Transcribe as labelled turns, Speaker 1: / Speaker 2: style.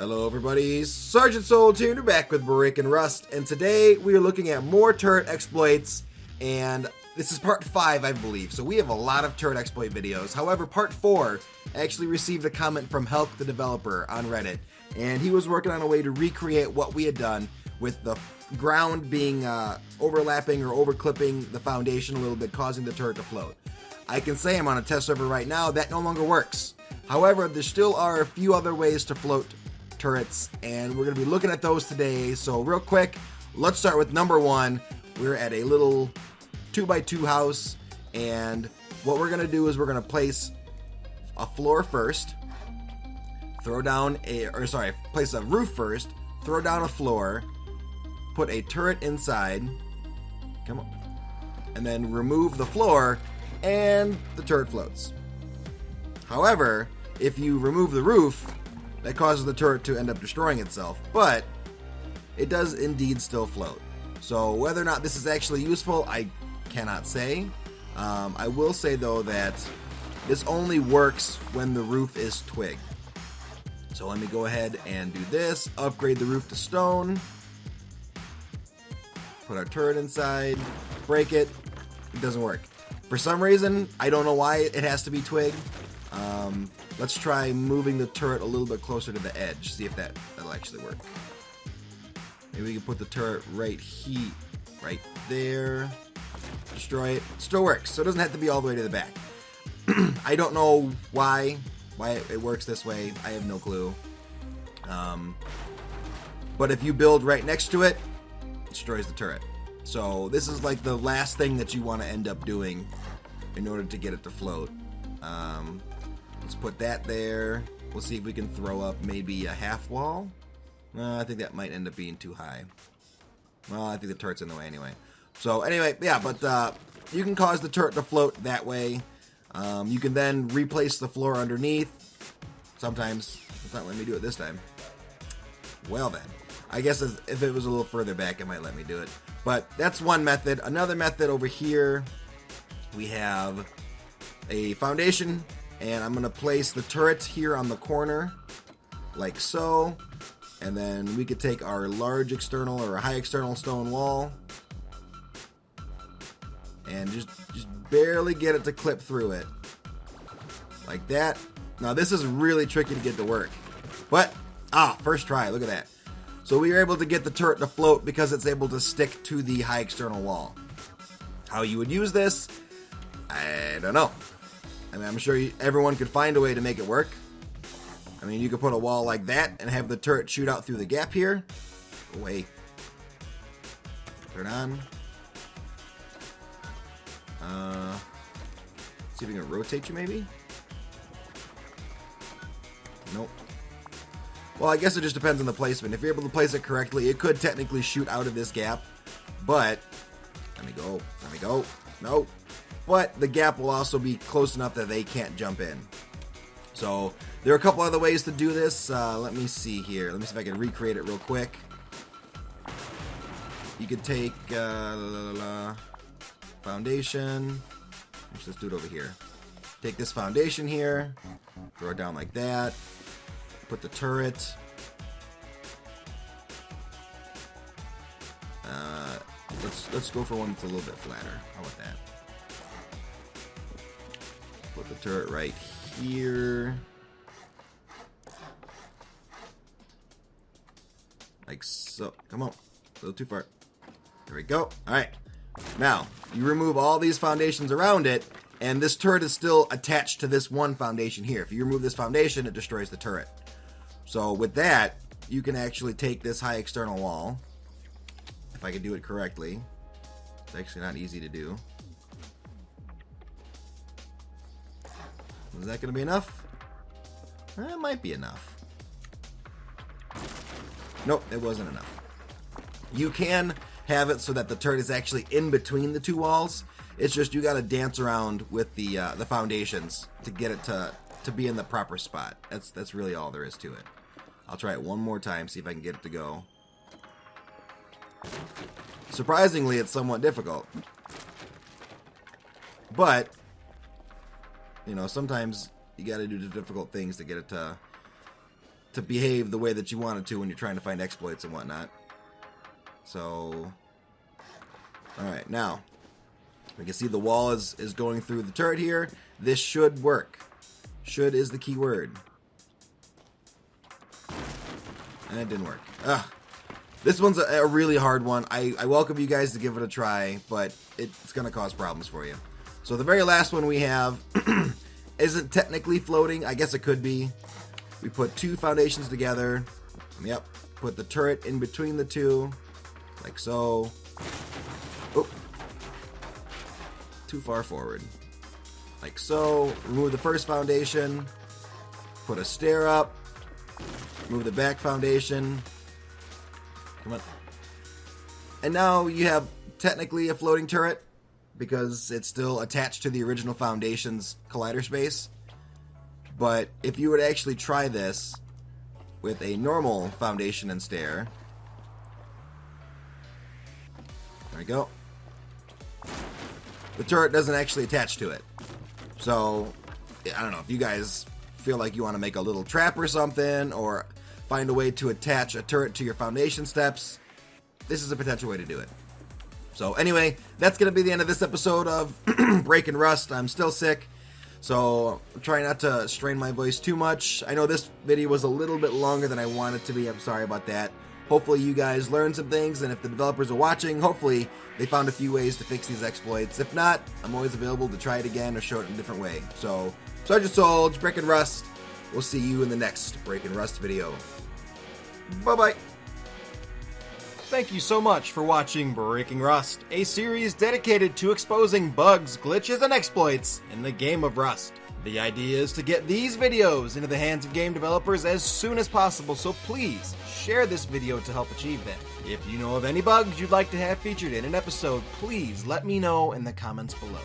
Speaker 1: Hello everybody, Sergeant Soul here, back with Brick and Rust, and today we are looking at more turret exploits, and this is part 5 I believe, so we have a lot of turret exploit videos. However, part 4 actually received a comment from Help the Developer on Reddit, and he was working on a way to recreate what we had done with the ground being overlapping or overclipping the foundation a little bit, causing the turret to float. I can say I'm on a test server right now, that no longer works. However, there still are a few other ways to float turrets, and we're going to be looking at those today. So real quick, let's start with number 1. We're at a little 2x2 house, and what we're going to do is we're going to place a floor first, place a roof first, throw down a floor, put a turret inside, come on, and then remove the floor, and the turret floats. However, if you remove the roof, that causes the turret to end up destroying itself, but it does indeed still float. So whether or not this is actually useful, I cannot say. I will say though that this only works when the roof is twigged. So let me go ahead and do this, upgrade the roof to stone, put our turret inside, break it, it doesn't work. For some reason, I don't know why it has to be twigged. Let's try moving the turret a little bit closer to the edge, see if that'll actually work. Maybe we can put the turret right there, destroy it. Still works, so it doesn't have to be all the way to the back. I don't know why it works this way. I have no clue. But if you build right next to it, it destroys the turret. So this is like the last thing that you want to end up doing in order to get it to float. Let's put that there. We'll see if we can throw up maybe a half wall. I think that might end up being too high. Well, I think the turret's in the way anyway. So anyway, yeah, but you can cause the turret to float that way. You can then replace the floor underneath. Sometimes it's not letting me do it this time. Well then, I guess if it was a little further back, it might let me do it. But that's one method. Another method over here, we have a foundation, and I'm going to place the turret here on the corner, like so. And then we could take our large external or a high external stone wall and just barely get it to clip through it. Like that. Now this is really tricky to get to work. But, first try, look at that. So we were able to get the turret to float because it's able to stick to the high external wall. How you would use this, I don't know. I mean, I'm sure everyone could find a way to make it work. I mean, you could put a wall like that and have the turret shoot out through the gap here. Wait. Turn on. See if we can rotate you maybe? Nope. Well, I guess it just depends on the placement. If you're able to place it correctly, it could technically shoot out of this gap. But, let me go. Nope. But the gap will also be close enough that they can't jump in. So there are a couple other ways to do this. Let me see here. Let me see if I can recreate it real quick. You could take foundation. Let's do it over here. Take this foundation here, throw it down like that. Put the turret. Let's go for one that's a little bit flatter. How about that? Put the turret right here. Like so. Come on. A little too far. There we go. Alright. Now, you remove all these foundations around it, and this turret is still attached to this one foundation here. If you remove this foundation, it destroys the turret. So with that, you can actually take this high external wall. If I can do it correctly. It's actually not easy to do. Is that going to be enough? It might be enough. Nope, it wasn't enough. You can have it so that the turret is actually in between the two walls. It's just you got to dance around with the foundations to get it to be in the proper spot. That's really all there is to it. I'll try it one more time, see if I can get it to go. Surprisingly, it's somewhat difficult. But, you know, sometimes you got to do the difficult things to get it to to behave the way that you want it to when you're trying to find exploits and whatnot. So, alright, now, we can see the wall is going through the turret here. This should work. Should is the key word. And it didn't work. Ugh. This one's a really hard one. I welcome you guys to give it a try, but it's going to cause problems for you. So the very last one we have isn't technically floating. I guess it could be. We put 2 foundations together. Yep. Put the turret in between the 2. Like so. Oh. Too far forward. Like so. Remove the first foundation. Put a stair up. Move the back foundation. Come on. And now you have technically a floating turret because it's still attached to the original foundation's collider space. But if you were to actually try this with a normal foundation and stair, there we go. The turret doesn't actually attach to it. So, I don't know, if you guys feel like you want to make a little trap or something, or find a way to attach a turret to your foundation steps, this is a potential way to do it. So anyway, that's going to be the end of this episode of Break and Rust. I'm still sick, so I'm trying not to strain my voice too much. I know this video was a little bit longer than I wanted it to be. I'm sorry about that. Hopefully you guys learned some things, and if the developers are watching, hopefully they found a few ways to fix these exploits. If not, I'm always available to try it again or show it in a different way. So, Sergeant Solge, Break and Rust. We'll see you in the next Break and Rust video. Bye-bye. Thank you so much for watching Breaking Rust, a series dedicated to exposing bugs, glitches, and exploits in the game of Rust. The idea is to get these videos into the hands of game developers as soon as possible, so please share this video to help achieve that. If you know of any bugs you'd like to have featured in an episode, please let me know in the comments below.